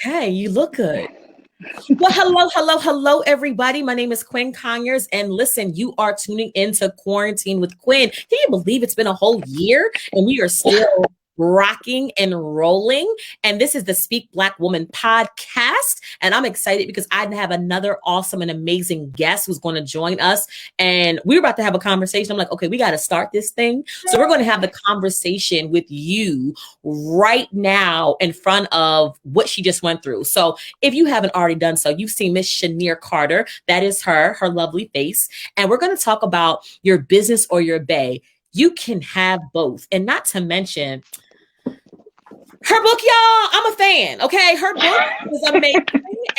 Okay, you look good. Well, hello, everybody. My name is Quinn Conyers, and listen, you are tuning into Quarantine with Quinn. Can you believe it's been a whole year and we are still rocking and rolling? And this is the Speak Black Woman podcast, and I'm excited because I have another awesome and amazing guest who's going to join us, and we're about to have a conversation. I'm like, okay, we got to start this thing, so we're going to have the conversation with you right now in front of what she just went through. So if you haven't already done so, you've seen Miss Chenire Carter. That is her lovely face. And we're going to talk about your business or your bae. You can have both. And not to mention, her book, y'all, I'm a fan. Okay. Her book is amazing.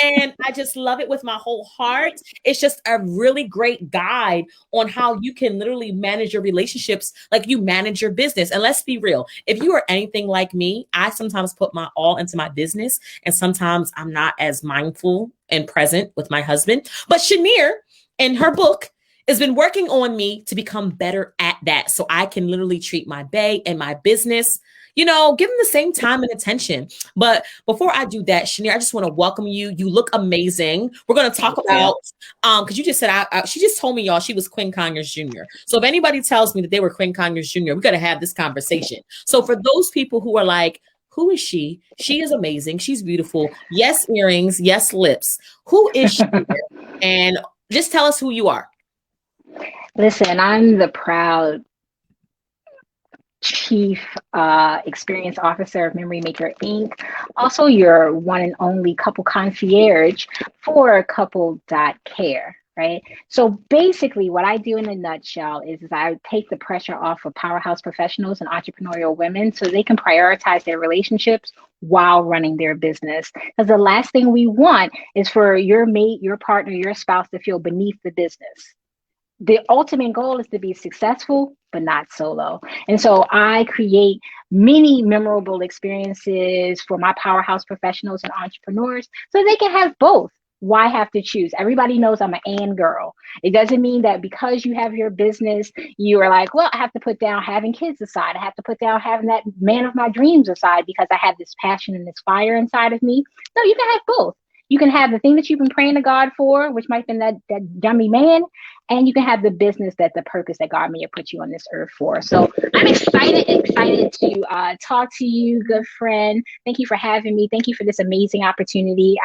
And I just love it with my whole heart. It's just a really great guide on how you can literally manage your relationships like you manage your business. And let's be real. If you are anything like me, I sometimes put my all into my business. And sometimes I'm not as mindful and present with my husband. But Chenire, in her book, has been working on me to become better at that. So I can literally treat my bae and my business, give them the same time and attention. But before I do that, Chenire, I just want to welcome you. You look amazing. We're going to talk about, because you just said, she just told me, y'all, she was Quinn Conyers Jr. So if anybody tells me that they were Quinn Conyers Jr., we got to have this conversation. So for those people who are like, who is she? She is amazing. She's beautiful. Yes, earrings. Yes, lips. Who is she? And just tell us who you are. Listen, I'm the proud Chief Experience Officer of Memory Maker Inc. Also, your one and only couple concierge for couple.care, right? So basically what I do in a nutshell is I take the pressure off of powerhouse professionals and entrepreneurial women so they can prioritize their relationships while running their business. Because the last thing we want is for your mate, your partner, your spouse to feel beneath the business. The ultimate goal is to be successful, but not solo. And so I create many memorable experiences for my powerhouse professionals and entrepreneurs so they can have both. Why have to choose? Everybody knows I'm an and girl. It doesn't mean that because you have your business, you are like, well, I have to put down having kids aside. I have to put down having that man of my dreams aside because I have this passion and this fire inside of me. No, you can have both. You can have the thing that you've been praying to God for, which might have been that dummy man, and you can have the business that the purpose that God may have put you on this earth for. So I'm excited to talk to you, good friend. Thank you for having me. Thank you for this amazing opportunity.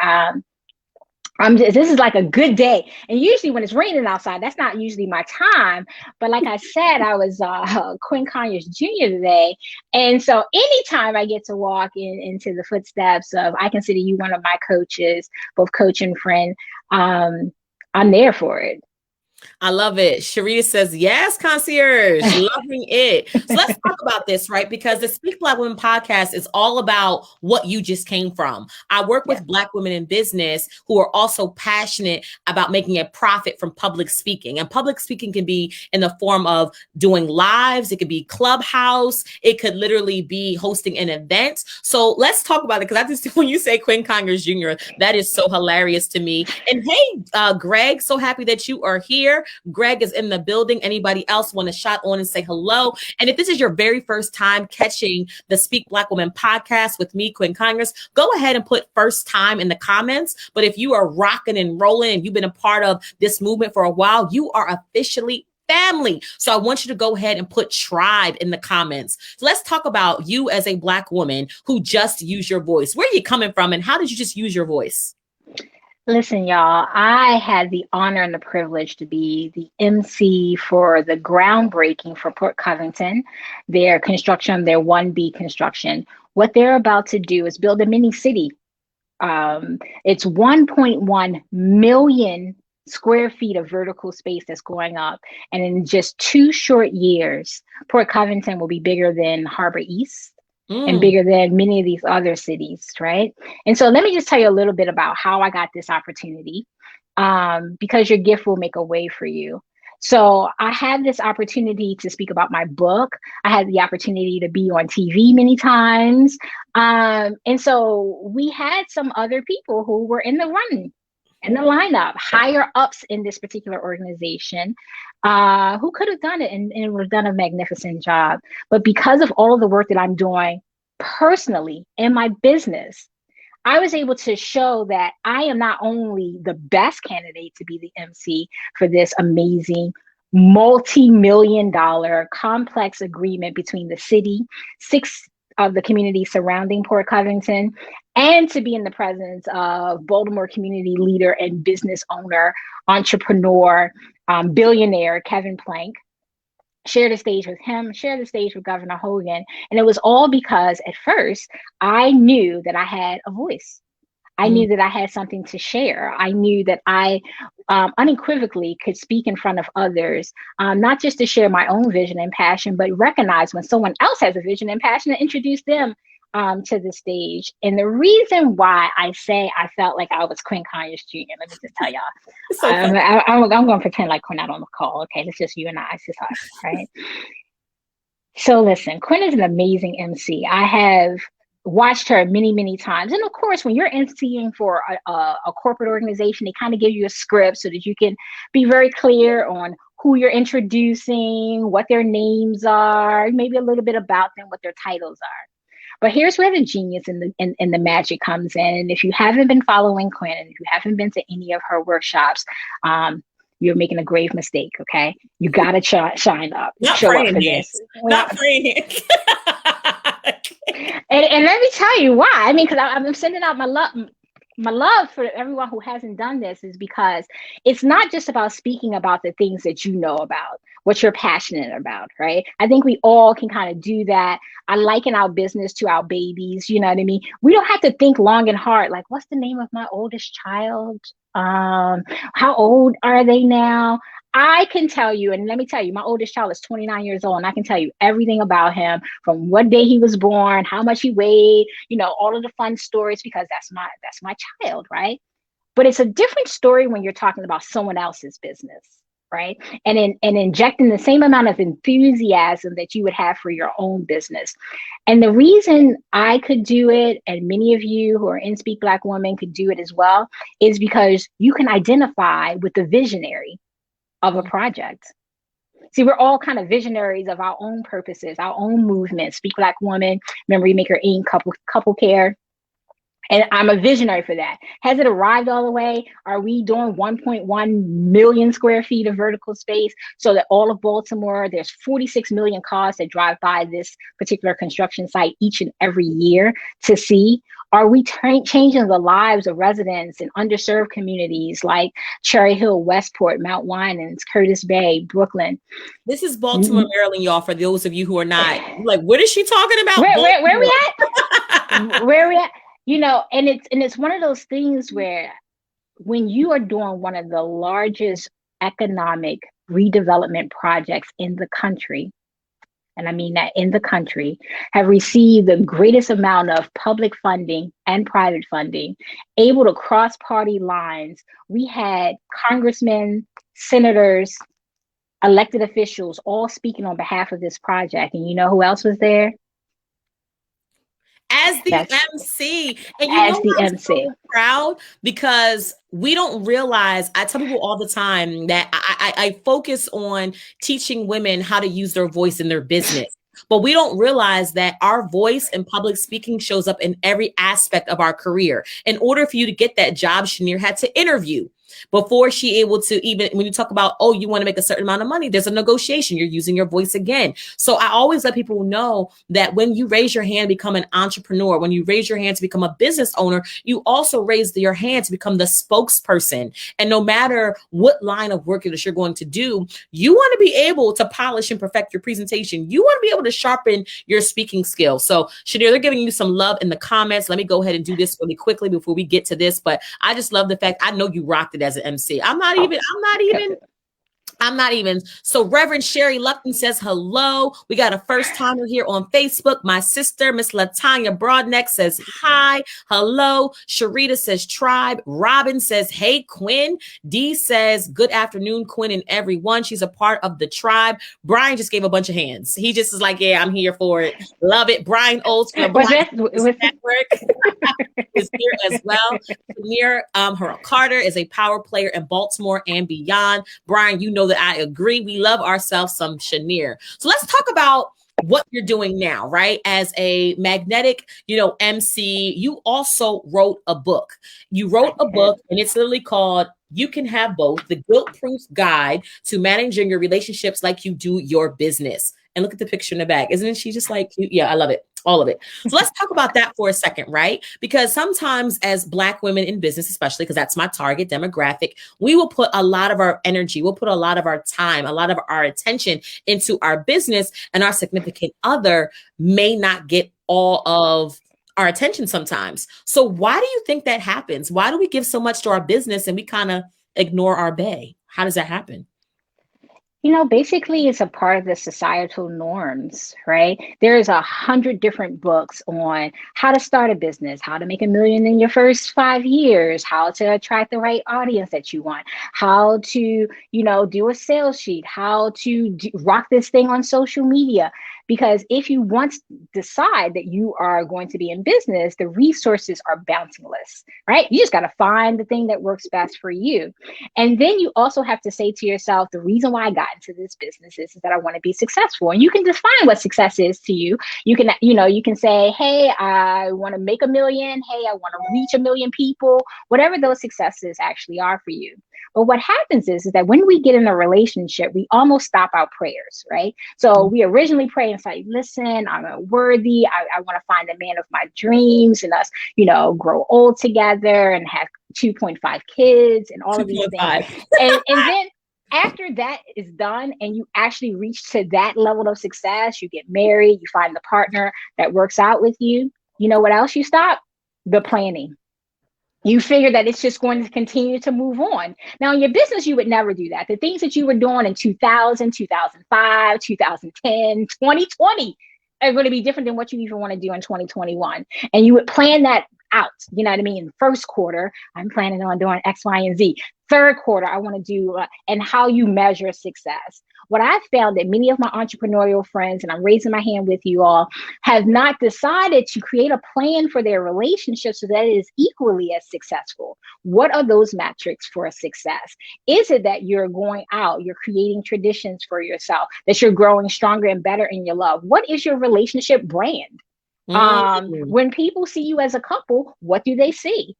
This is like a good day. And usually when it's raining outside, that's not usually my time. But like I said, I was Quinn Conyers Jr. today. And so anytime I get to walk into the footsteps of, I consider you one of my coaches, both coach and friend, I'm there for it. I love it. Sharita says, yes, concierge, loving it. So let's talk about this, right? Because the Speak Black Women podcast is all about what you just came from. I work with Black women in business who are also passionate about making a profit from public speaking. And public speaking can be in the form of doing lives. It could be Clubhouse. It could literally be hosting an event. So let's talk about it. Because I just, when you say Quinn Conyers Jr., that is so hilarious to me. And hey, Greg, so happy that you are here. Greg is in the building. Anybody else want to shout on and say hello? And if this is your very first time catching the Speak Black Women podcast with me, Quinn Conyers, go ahead and put first time in the comments. But if you are rocking and rolling and you've been a part of this movement for a while, you are officially family. So I want you to go ahead and put tribe in the comments. So let's talk about you as a Black woman who just used your voice. Where are you coming from and how did you just use your voice? Listen, y'all, I had the honor and the privilege to be the MC for the groundbreaking for Port Covington, their construction, their 1B construction. What they're about to do is build a mini city. It's 1.1 million square feet of vertical space that's going up. And in just 2 short years, Port Covington will be bigger than Harbor East. And bigger than many of these other cities, right? And so let me just tell you a little bit about how I got this opportunity, because your gift will make a way for you. So I had this opportunity to speak about my book. I had the opportunity to be on TV many times. And so we had some other people who were in the running, in the lineup, higher ups in this particular organization, who could have done it and would have done a magnificent job. But because of all of the work that I'm doing personally in my business, I was able to show that I am not only the best candidate to be the MC for this amazing multi-million dollar complex agreement between the city, six of the communities surrounding Port Covington, and to be in the presence of Baltimore community leader and business owner, entrepreneur, billionaire Kevin Plank. Share the stage with him, share the stage with Governor Hogan. And it was all because at first I knew that I had a voice. I knew that I had something to share. I knew that I unequivocally could speak in front of others, not just to share my own vision and passion, but recognize when someone else has a vision and passion and introduce them to the stage. And the reason why I say I felt like I was Quinn Conyers Jr., let me just tell y'all. So I'm going to pretend like Quinn not on the call. Okay, it's just you and I. It's just us, right? So listen, Quinn is an amazing MC. I have watched her many, many times. And of course, when you're emceeing for a corporate organization, they kind of give you a script so that you can be very clear on who you're introducing, what their names are, maybe a little bit about them, what their titles are. But here's where the genius and the magic comes in. And if you haven't been following Quinn, and if you haven't been to any of her workshops, you're making a grave mistake. Okay, you gotta shine up, show up for this. Not praying. And let me tell you why. I mean, because I'm sending out my love for everyone who hasn't done this, is because it's not just about speaking about the things that you know about, what you're passionate about, right? I think we all can kind of do that. I liken our business to our babies, you know what I mean? We don't have to think long and hard, like, what's the name of my oldest child? How old are they now? I can tell you, and let me tell you, my oldest child is 29 years old, and I can tell you everything about him, from what day he was born, how much he weighed, you know, all of the fun stories, because that's my child, right? But it's a different story when you're talking about someone else's business, right? And injecting the same amount of enthusiasm that you would have for your own business. And the reason I could do it, and many of you who are in Speak Black Women could do it as well, is because you can identify with the visionary of a project. See, we're all kind of visionaries of our own purposes, our own movement. Speak Black Woman, Memory Maker Inc., couple care. And I'm a visionary for that. Has it arrived all the way? Are we doing 1.1 million square feet of vertical space so that all of Baltimore, there's 46 million cars that drive by this particular construction site each and every year to see? Are we changing the lives of residents in underserved communities like Cherry Hill, Westport, Mount Winans, Curtis Bay, Brooklyn? This is Baltimore, Maryland, y'all, for those of you who are not like, what is she talking about? Where we at? Where we at? You know, and it's one of those things where when you are doing one of the largest economic redevelopment projects in the country, and I mean that in the country, have received the greatest amount of public funding and private funding, able to cross party lines. We had congressmen, senators, elected officials all speaking on behalf of this project. And you know who else was there? As the MC. And you know, I'm so proud because we don't realize, I tell people all the time that I focus on teaching women how to use their voice in their business. But we don't realize that our voice in public speaking shows up in every aspect of our career. In order for you to get that job, Chenire had to interview. Before she able to, even when you talk about, oh, you want to make a certain amount of money, there's a negotiation. You're using your voice again. So I always let people know that when you raise your hand to become an entrepreneur, when you raise your hand to become a business owner, you also raise your hand to become the spokesperson. And no matter what line of work that you're going to do, you want to be able to polish and perfect your presentation. You want to be able to sharpen your speaking skills. So Chenire, they're giving you some love in the comments. Let me go ahead and do this really quickly before we get to this. But I just love the fact, I know you rocked it as an MC. I'm not even. So Reverend Sherry Lupton says hello. We got a first timer here on Facebook. My sister, Miss Latanya Broadneck, says hi. Hello. Sharita says tribe. Robin says, hey, Quinn. Dee says, good afternoon, Quinn and everyone. She's a part of the tribe. Brian just gave a bunch of hands. He just is like, yeah, I'm here for it. Love it. Brian Olds from the Black Network is here as well. Chenire Carter is a power player in Baltimore and beyond. Brian, you know that I agree. We love ourselves some Chenire. So let's talk about what you're doing now, right? As a magnetic, MC, you also wrote a book. You wrote a book, and it's literally called You Can Have Both: The Guilt Proof Guide to Managing Your Relationships Like You Do Your Business. And look at the picture in the back. Isn't she just like cute? Yeah, I love it. All of it. So let's talk about that for a second, right? Because sometimes as Black women in business, especially because that's my target demographic, we will put a lot of our energy, we'll put a lot of our time, a lot of our attention into our business, and our significant other may not get all of our attention sometimes. So why do you think that happens? Why do we give so much to our business and we kind of ignore our bae? How does that happen? Basically, it's a part of the societal norms, right? There's 100 different books on how to start a business, how to make $1 million in your first 5 years, how to attract the right audience that you want, how to, do a sales sheet, how to rock this thing on social media. Because if you once decide that you are going to be in business, the resources are bountifuless, right? You just got to find the thing that works best for you. And then you also have to say to yourself, the reason why I got into this business is that I want to be successful. And you can define what success is to you. You can say, hey, I want to make $1 million. Hey, I want to reach 1 million people, whatever those successes actually are for you. But what happens is that when we get in a relationship, we almost stop our prayers, right? So we originally pray and say, listen, I'm worthy. I want to find the man of my dreams, and us, grow old together and have 2.5 kids and all of these things. And then after that is done and you actually reach to that level of success, you get married, you find the partner that works out with you. You know what else you stop? The planning. You figure that it's just going to continue to move on. Now, in your business, you would never do that. The things that you were doing in 2000, 2005, 2010, 2020 are going to be different than what you even want to do in 2021. And you would plan that out. You know what I mean? First quarter, I'm planning on doing X, Y, and Z. Third quarter, I want to do, and how you measure success. What I found that many of my entrepreneurial friends, and I'm raising my hand with you all, have not decided to create a plan for their relationship so that it is equally as successful. What are those metrics for a success? Is it that you're going out, you're creating traditions for yourself, that you're growing stronger and better in your love? What is your relationship brand? When people see you as a couple, what do they see?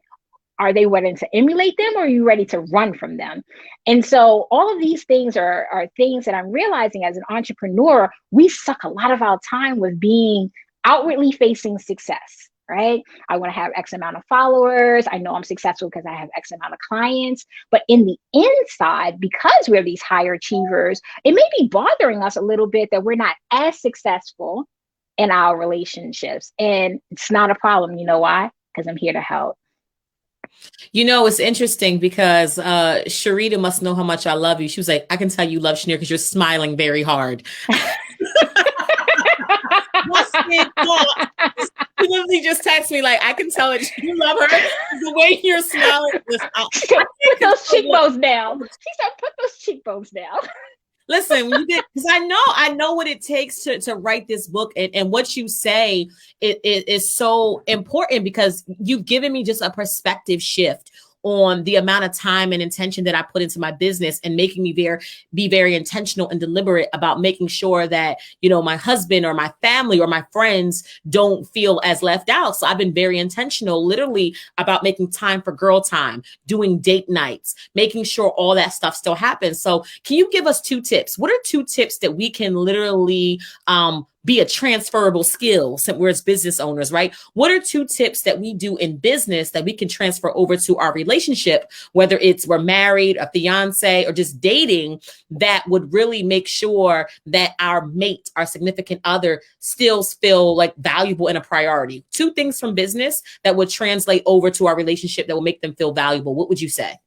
Are they ready to emulate them, or are you ready to run from them? And so all of these things are things that I'm realizing as an entrepreneur, we suck a lot of our time with being outwardly facing success, right? I want to have X amount of followers. I know I'm successful because I have X amount of clients. But in the inside, because we're these higher achievers, it may be bothering us a little bit that we're not as successful in our relationships. And it's not a problem. You know why? Because I'm here to help. It's interesting because Sharita must know how much I love you. She was like, I can tell you love Chenire because you're smiling very hard. She literally just texted me like, I can tell it. You love her. The way you're smiling. Put those cheekbones down. She said, put those cheekbones down. Listen, because I know what it takes to write this book, and what you say it is so important because you've given me just a perspective shift on the amount of time and intention that I put into my business, and making me be very intentional and deliberate about making sure that, my husband or my family or my friends don't feel as left out. So I've been very intentional, literally, about making time for girl time, doing date nights, making sure all that stuff still happens. So can you give us 2 tips? What are 2 tips that we can literally be a transferable skill since we're as business owners, right? What are 2 tips that we do in business that we can transfer over to our relationship, whether it's we're married, a fiance, or just dating, that would really make sure that our mate, our significant other, still feel like valuable and a priority? 2 things from business that would translate over to our relationship that will make them feel valuable. What would you say?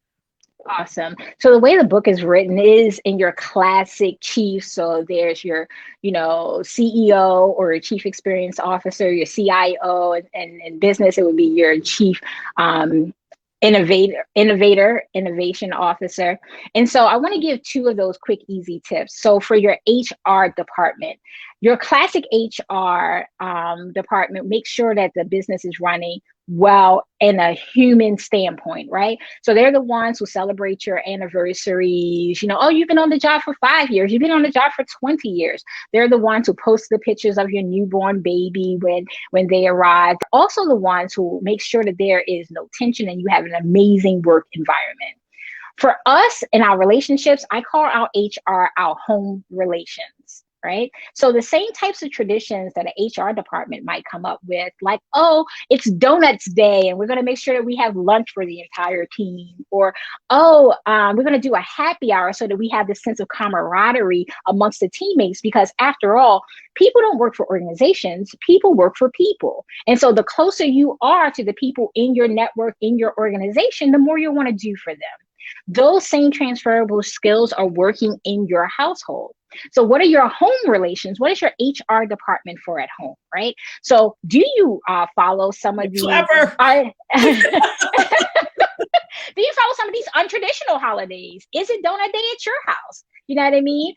Awesome. So the way the book is written is in your classic chief. So there's your, CEO or your chief experience officer, your CIO, and in business, it would be your chief innovation officer. And so I want to give 2 of those quick, easy tips. So for your HR department, your classic HR department, make sure that the business is running well in a human standpoint, right? So they're the ones who celebrate your anniversaries. Oh, you've been on the job for 5 years. You've been on the job for 20 years. They're the ones who post the pictures of your newborn baby when they arrive. Also the ones who make sure that there is no tension and you have an amazing work environment. For us in our relationships, I call our HR our home relations, right? So the same types of traditions that an HR department might come up with, like, oh, it's donuts day and we're going to make sure that we have lunch for the entire team. Or, oh, we're going to do a happy hour so that we have this sense of camaraderie amongst the teammates, because after all, people don't work for organizations, people work for people. And so the closer you are to the people in your network, in your organization, the more you'll want to do for them. Those same transferable skills are working in your household. So what are your home relations? What is your HR department for at home, right? So do you follow some of these? Do you follow some of these untraditional holidays? Is it donut day at your house? You know what I mean?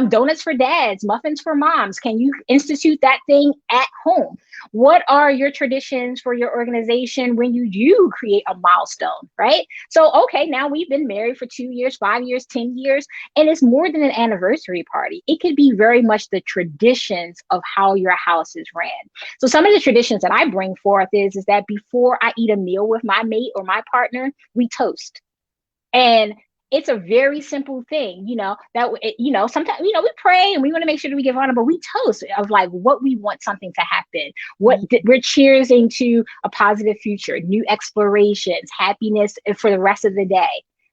Donuts for dads, muffins for moms. Can you institute that thing at home? What are your traditions for your organization when you do create a milestone, right? So, okay, now we've been married for 2 years, 5 years, 10 years, and it's more than an anniversary party. It could be very much the traditions of how your house is ran. So some of the traditions that I bring forth is that before I eat a meal with my mate or my partner, we toast. And it's a very simple thing, sometimes, we pray and we want to make sure that we give honor, but we toast of like what we want something to happen. We're cheersing to a positive future, new explorations, happiness for the rest of the day,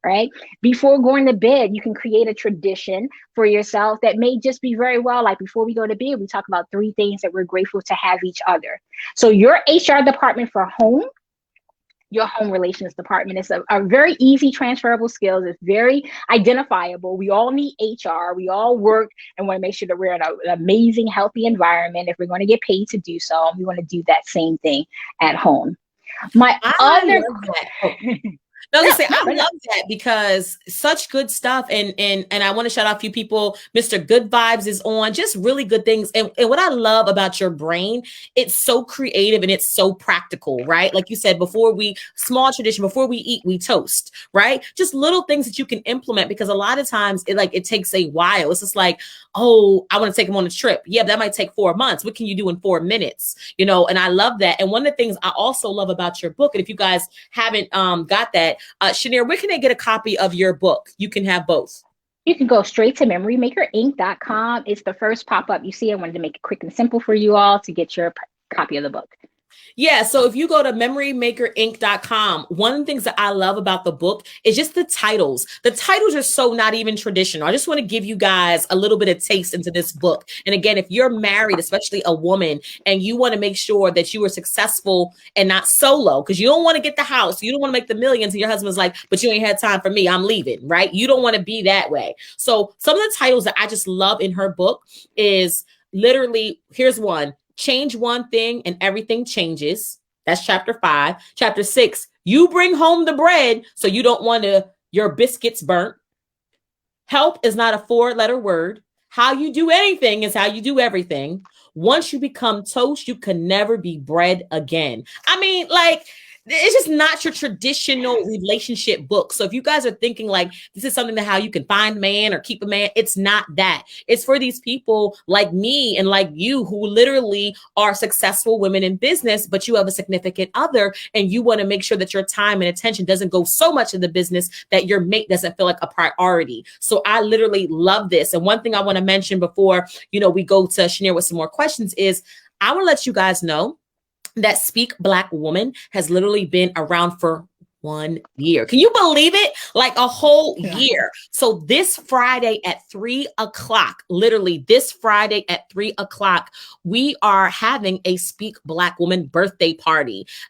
right? Before going to bed, you can create a tradition for yourself that may just be very well, like before we go to bed, we talk about 3 things that we're grateful to have each other. So your HR department for home, your home relations department is a very easy transferable skills. It's very identifiable. We all need HR. We all work and want to make sure that we're in an amazing, healthy environment. If we're going to get paid to do so, we want to do that same thing at home. I love that because such good stuff. And I want to shout out a few people. Mr. Good Vibes is on, just really good things. And what I love about your brain, it's so creative and it's so practical, right? Like you said, small tradition, before we eat, we toast, right? Just little things that you can implement, because a lot of times it takes a while. It's just like, oh, I want to take him on a trip. Yeah, that might take 4 months. What can you do in 4 minutes? And I love that. And one of the things I also love about your book, and if you guys haven't got that, Chenire, where can they get a copy of your book? You can have both. You can go straight to memorymakerinc.com. It's the first pop-up you see. I wanted to make it quick and simple for you all to get your copy of the book. Yeah. So if you go to memorymakerinc.com, one of the things that I love about the book is just the titles. The titles are so not even traditional. I just want to give you guys a little bit of taste into this book. And again, if you're married, especially a woman, and you want to make sure that you are successful and not solo, because you don't want to get the house, you don't want to make the millions, and your husband's like, but you ain't had time for me, I'm leaving, right? You don't want to be that way. So some of the titles that I just love in her book is literally, here's one: Change one thing and everything changes. That's chapter 5. Chapter 6, you bring home the bread so you don't want your biscuits burnt. Help is not a 4-letter word. How you do anything is how you do everything. Once you become toast, you can never be bread again. I mean, like, it's just not your traditional relationship book. So if you guys are thinking like this is something that how you can find a man or keep a man, it's not that. It's for these people like me and like you who literally are successful women in business, but you have a significant other and you want to make sure that your time and attention doesn't go so much in the business that your mate doesn't feel like a priority. So I literally love this. And one thing I want to mention before, we go to Chenire with some more questions is I want to let you guys know that Speak Black Woman has literally been around for 1 year. Can you believe it? Like a whole year. So this Friday at 3:00, literally this Friday at 3:00, we are having a Speak Black Woman birthday party, and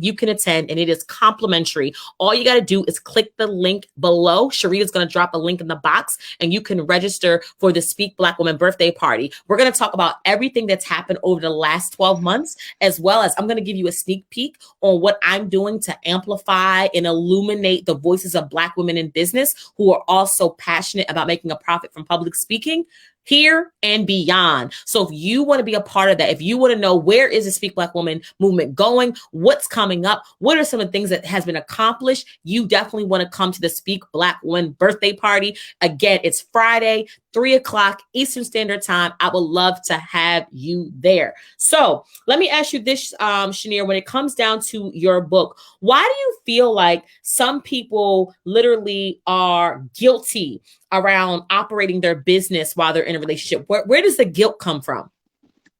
you can attend and it is complimentary. All you got to do is click the link below. Sharita's going to drop a link in the box and you can register for the Speak Black Woman birthday party. We're going to talk about everything that's happened over the last 12 months, as well as I'm going to give you a sneak peek on what I'm doing to amplify and illuminate the voices of Black women in business who are also passionate about making a profit from public speaking. here and beyond. So if you want to be a part of that, if you want to know where is the Speak Black Woman movement going, what's coming up, what are some of the things that has been accomplished, you definitely want to come to the Speak Black Woman birthday party. Again, it's Friday, 3 o'clock Eastern Standard Time. I would love to have you there. So let me ask you this, Chenire, when it comes down to your book, why do you feel like some people literally are guilty around operating their business while they're in a relationship? Where does the guilt come from?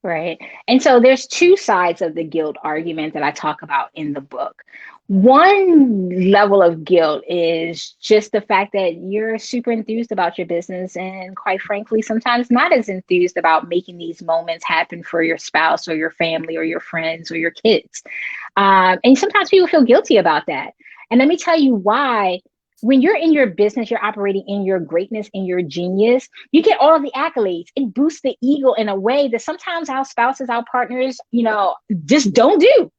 Right. And so there's two sides of the guilt argument that I talk about in the book. One level of guilt is just the fact that you're super enthused about your business and, quite frankly, sometimes not as enthused about making these moments happen for your spouse or your family or your friends or your kids. And sometimes people feel guilty about that. And let me tell you why. When you're in your business, you're operating in your greatness, in your genius, you get all the accolades. It boosts the ego in a way that sometimes our spouses, our partners, just don't do.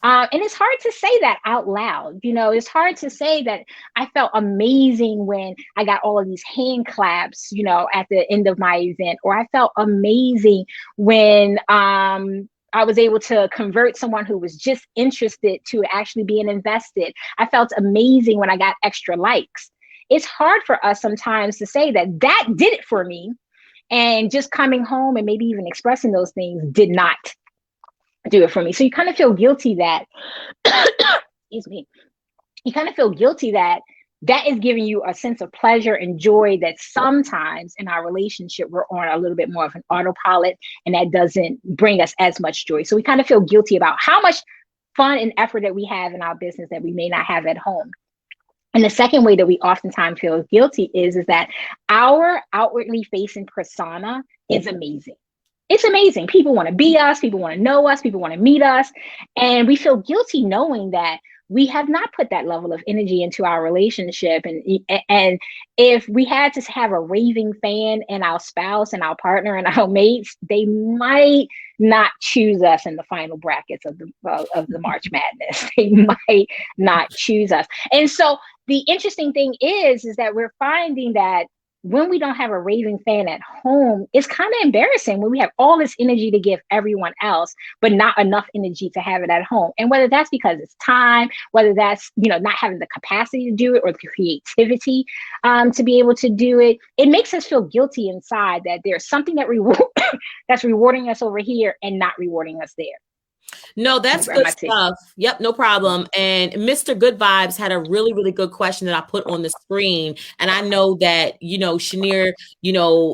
And it's hard to say that out loud. It's hard to say that I felt amazing when I got all of these hand claps, at the end of my event, or I felt amazing when I was able to convert someone who was just interested to actually being invested. I felt amazing when I got extra likes. It's hard for us sometimes to say that did it for me. And just coming home and maybe even expressing those things did not do it for me. So you kind of feel guilty that, excuse me, you kind of feel guilty that is giving you a sense of pleasure and joy that sometimes in our relationship, we're on a little bit more of an autopilot, and that doesn't bring us as much joy. So we kind of feel guilty about how much fun and effort that we have in our business that we may not have at home. And the second way that we oftentimes feel guilty is that our outwardly facing persona is amazing. It's amazing. People want to be us. People want to know us. People want to meet us. And we feel guilty knowing that we have not put that level of energy into our relationship. And if we had to have a raving fan and our spouse and our partner and our mates, they might not choose us in the final brackets of the March Madness. They might not choose us. And so the interesting thing is that we're finding that when we don't have a raving fan at home, it's kind of embarrassing when we have all this energy to give everyone else, but not enough energy to have it at home. And whether that's because it's time, whether that's, not having the capacity to do it or the creativity to be able to do it, it makes us feel guilty inside that there's something that's rewarding us over here and not rewarding us there. No, that's good stuff. Yep, no problem. And Mr. Good Vibes had a really, really good question that I put on the screen. And I know that, Chenire,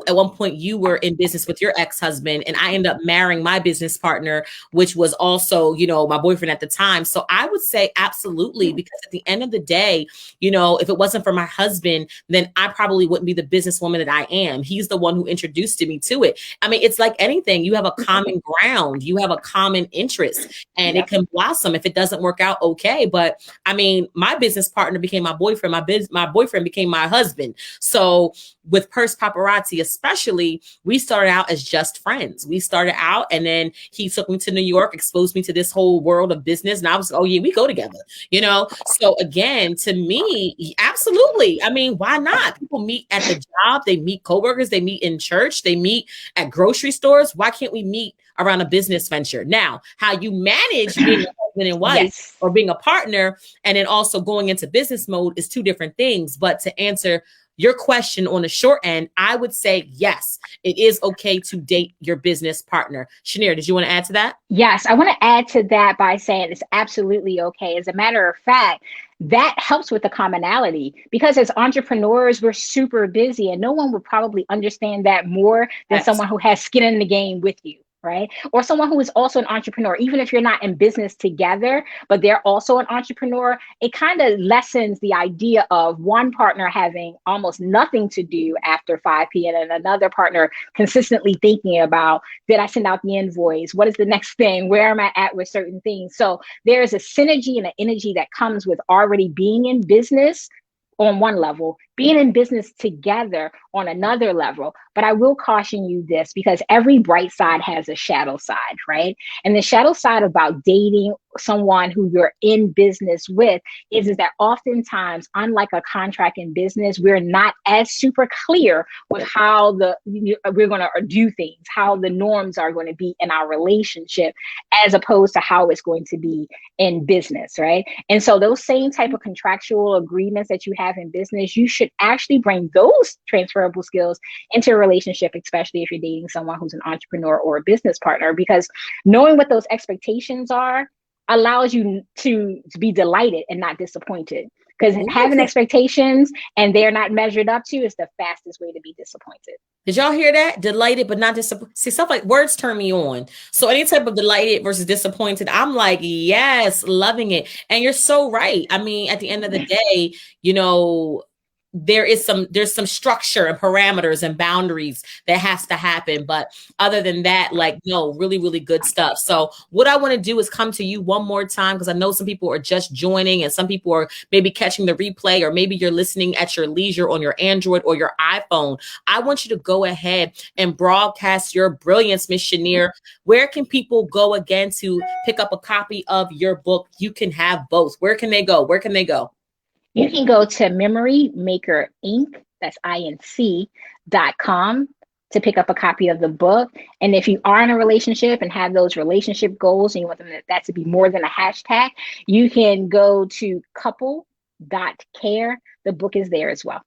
at one point you were in business with your ex-husband, and I ended up marrying my business partner, which was also, my boyfriend at the time. So I would say absolutely, because at the end of the day, if it wasn't for my husband, then I probably wouldn't be the businesswoman that I am. He's the one who introduced me to it. I mean, it's like anything. You have a common ground. You have a common interest. And it can blossom. If it doesn't work out, okay. But I mean, my business partner became my boyfriend. My boyfriend became my husband. So with Purse Paparazzi, especially, we started out as just friends. We started out, and then he took me to New York, exposed me to this whole world of business. And I was, oh yeah, we go together, So again, to me, absolutely. I mean, why not? People meet at the job, they meet coworkers, they meet in church, they meet at grocery stores. Why can't we meet around a business venture? Now, how you manage being a husband and wife or being a partner and then also going into business mode is two different things. But to answer your question on the short end, I would say, yes, it is okay to date your business partner. Chenire, did you want to add to that? Yes, I want to add to that by saying it's absolutely okay. As a matter of fact, that helps with the commonality, because as entrepreneurs, we're super busy, and no one would probably understand that more than someone who has skin in the game with you. Right? Or someone who is also an entrepreneur, even if you're not in business together, but they're also an entrepreneur, it kind of lessens the idea of one partner having almost nothing to do after 5 p.m. and another partner consistently thinking about, did I send out the invoice? What is the next thing? Where am I at with certain things? So there's a synergy and an energy that comes with already being in business on one level, being in business together on another level. But I will caution you this, because every bright side has a shadow side, right? And the shadow side about dating someone who you're in business with is that oftentimes, unlike a contract in business, we're not as super clear with how we're going to do things, how the norms are going to be in our relationship, as opposed to how it's going to be in business, right? And so those same type of contractual agreements that you have in business, you should actually bring those transferable skills into a relationship, especially if you're dating someone who's an entrepreneur or a business partner, because knowing what those expectations are allows you to be delighted and not disappointed. Because having expectations and they're not measured up to is the fastest way to be disappointed. Did y'all hear that? Delighted but not disappointed. See, stuff like words turn me on. So any type of delighted versus disappointed, I'm like, yes, loving it. And you're so right. I mean, at the end of the day, you know, there's some structure and parameters and boundaries that has to happen. But other than that, like, no, really, really good stuff. So what I want to do is come to you one more time, because I know some people are just joining and some people are maybe catching the replay, or maybe you're listening at your leisure on your Android or your iPhone. I want you to go ahead and broadcast your brilliance, Miss Chenire. Where can people go again to pick up a copy of your book? You can have both. Where can they go? Where can they go? You can go to Memory Maker Inc., that's INC.com, to pick up a copy of the book. And if you are in a relationship and have those relationship goals and you want that to be more than a hashtag, you can go to couple.care. The book is there as well.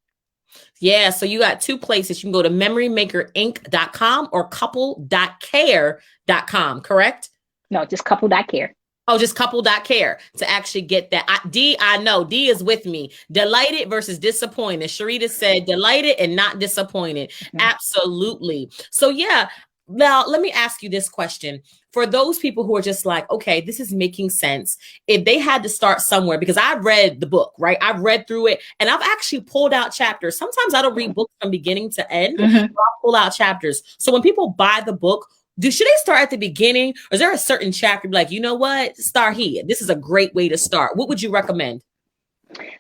Yeah, so you got two places. You can go to memorymakerinc.com or couple.care.com, correct? No, just couple.care. Oh, just couple.care to actually get that. I know D is with me. Delighted versus disappointed. Sharita said delighted and not disappointed. Mm-hmm. Absolutely. So yeah, now let me ask you this question. For those people who are just like, okay, this is making sense. If they had to start somewhere, because I read the book, right? I've read through it and I've actually pulled out chapters. Sometimes I don't read books from beginning to end, but I'll pull out chapters. So when people buy the book, should they start at the beginning, or is there a certain chapter like, you know what, start here? This is a great way to start. What would you recommend?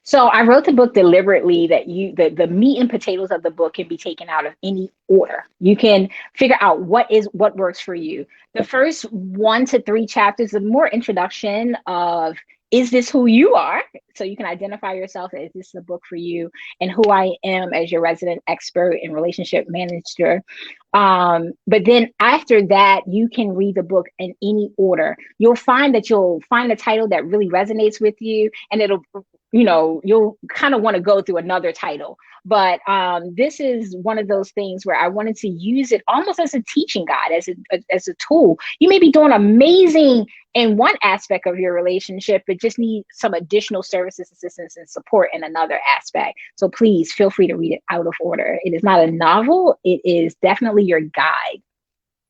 So I wrote the book deliberately that the meat and potatoes of the book can be taken out of any order. You can figure out what works for you. The first 1 to 3 chapters are more introduction of, is this who you are? So you can identify yourself as, this is a book for you, and who I am as your resident expert and relationship manager. But then after that, you can read the book in any order. You'll find a title that really resonates with you, and you'll kind of want to go through another title. But this is one of those things where I wanted to use it almost as a teaching guide, as a tool. You may be doing amazing in one aspect of your relationship, but just need some additional services, assistance, and support in another aspect. So please feel free to read it out of order. It is not a novel. It is definitely your guide.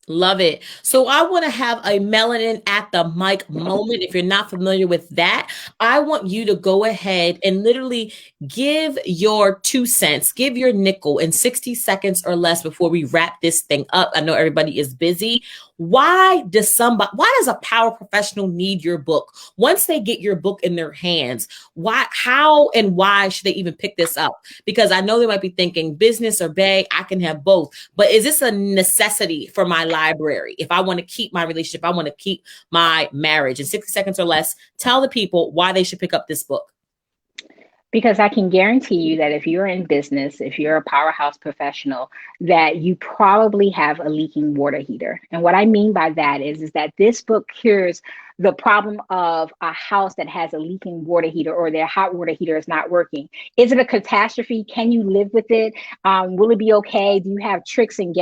Love it. So I want to have a melanin at the mic moment. If you're not familiar with that, I want you to go ahead and literally give your 2 cents, give your nickel in 60 seconds or less before we wrap this thing up. I know everybody is busy. Why does a power professional need your book? Once they get your book in their hands, how and why should they even pick this up? Because I know they might be thinking business or bae, I can have both. But is this a necessity for my library? If I want to keep my relationship, I want to keep my marriage. In 60 seconds or less, tell the people why they should pick up this book. Because I can guarantee you that if you're in business, if you're a powerhouse professional, that you probably have a leaking water heater. And what I mean by that is that this book cures the problem of a house that has a leaking water heater, or their hot water heater is not working. Is it a catastrophe? Can you live with it? Will it be okay? Do you have tricks and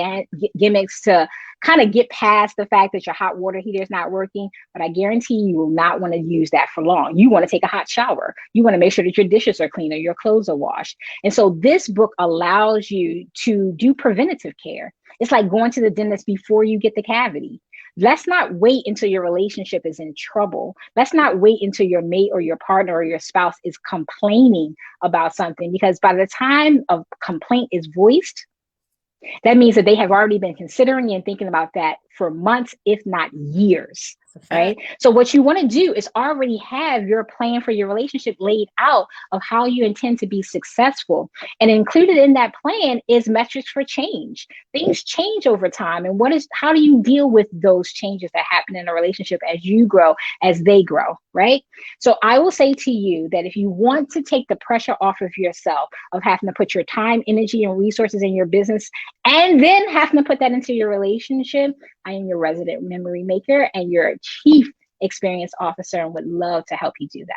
gimmicks to kind of get past the fact that your hot water heater is not working? But I guarantee you will not want to use that for long. You want to take a hot shower. You want to make sure that your dishes are clean or your clothes are washed. And so this book allows you to do preventative care. It's like going to the dentist before you get the cavity. Let's not wait until your relationship is in trouble. Let's not wait until your mate or your partner or your spouse is complaining about something, because by the time a complaint is voiced, that means that they have already been considering and thinking about that for months, if not years. Right. So what you want to do is already have your plan for your relationship laid out of how you intend to be successful. And included in that plan is metrics for change. Things change over time. And how do you deal with those changes that happen in a relationship as you grow, as they grow, right? So I will say to you that if you want to take the pressure off of yourself of having to put your time, energy, and resources in your business, and then having to put that into your relationship, I am your resident memory maker and your chief experience officer, and would love to help you do that.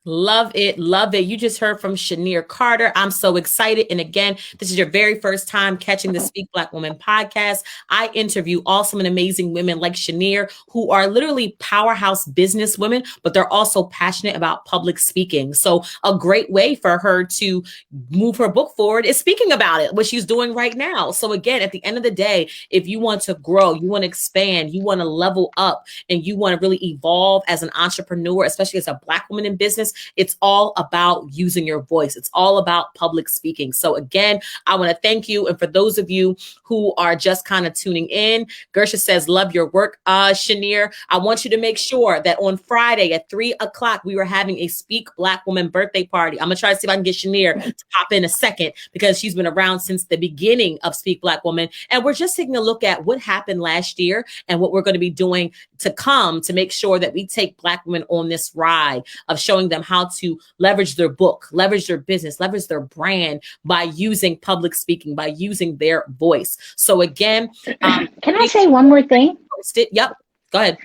Love it. Love it. You just heard from Chenire Carter. I'm so excited. And again, this is your very first time catching the Speak Black Woman podcast. I interview awesome and amazing women like Chenire who are literally powerhouse business women, but they're also passionate about public speaking. So a great way for her to move her book forward is speaking about it, what she's doing right now. So again, at the end of the day, if you want to grow, you want to expand, you want to level up, and you want to really evolve as an entrepreneur, especially as a Black woman in business, it's all about using your voice. It's all about public speaking. So again, I want to thank you. And for those of you who are just kind of tuning in, Gersha says, love your work, Chenire. I want you to make sure that on Friday at 3:00, we are having a Speak Black Woman birthday party. I'm going to try to see if I can get Chenire to pop in a second because she's been around since the beginning of Speak Black Woman. And we're just taking a look at what happened last year and what we're going to be doing to come to make sure that we take Black women on this ride of showing them how to leverage their book, leverage their business, leverage their brand by using public speaking, by using their voice. So again, can I say one more thing? Yep. Go ahead.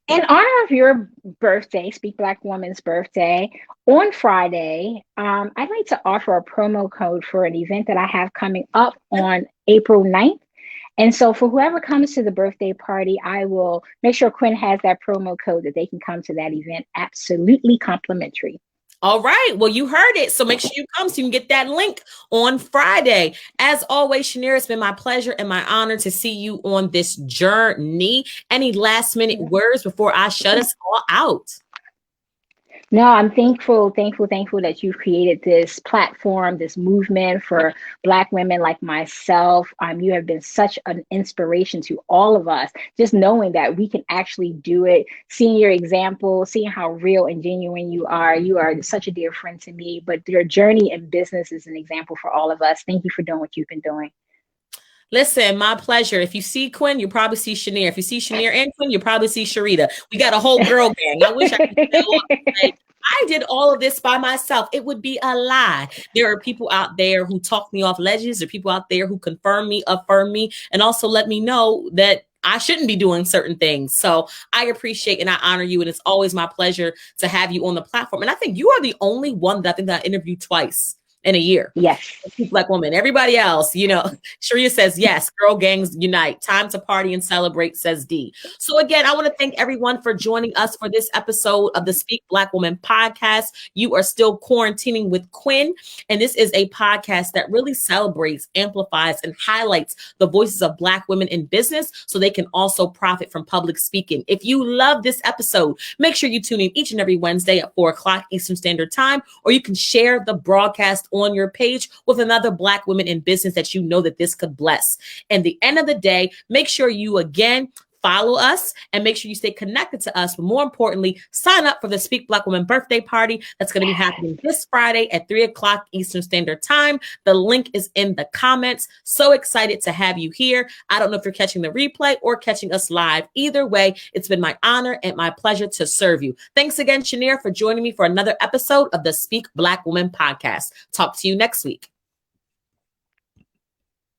In honor of your birthday, Speak Black Woman's birthday, on Friday, I'd like to offer a promo code for an event that I have coming up on April 9th. And so for whoever comes to the birthday party, I will make sure Quinn has that promo code that they can come to that event absolutely complimentary. All right. Well, you heard it. So make sure you come so you can get that link on Friday. As always, Chenire, it's been my pleasure and my honor to see you on this journey. Any last minute words before I shut us all out? No, I'm thankful that you've created this platform, this movement for Black women like myself. You have been such an inspiration to all of us, just knowing that we can actually do it, seeing your example, seeing how real and genuine you are. You are such a dear friend to me, but your journey in business is an example for all of us. Thank you for doing what you've been doing. Listen, my pleasure. If you see Quinn, you probably see Chenire. If you see Chenire and Quinn, you probably see Sharita. We got a whole girl gang. I wish I could say I did all of this by myself. It would be a lie. There are people out there who talk me off ledges. There are people out there who confirm me, affirm me, and also let me know that I shouldn't be doing certain things. So I appreciate and I honor you. And it's always my pleasure to have you on the platform. And I think you are the only one that I think that I interviewed twice in a year. Yes. Black woman. Everybody else, Sharia says, yes, girl gangs unite. Time to party and celebrate, says D. So again, I want to thank everyone for joining us for this episode of the Speak Black Woman podcast. You are still quarantining with Quinn. And this is a podcast that really celebrates, amplifies, and highlights the voices of Black women in business so they can also profit from public speaking. If you love this episode, make sure you tune in each and every Wednesday at 4:00 Eastern Standard Time, or you can share the broadcast on your page with another Black woman in business that you know that this could bless. And the end of the day, make sure you again follow us and make sure you stay connected to us. But more importantly, sign up for the Speak Black Woman birthday party that's going to be happening this Friday at 3:00 Eastern Standard Time. The link is in the comments. So excited to have you here. I don't know if you're catching the replay or catching us live. Either way, it's been my honor and my pleasure to serve you. Thanks again, Chenire, for joining me for another episode of the Speak Black Woman podcast. Talk to you next week.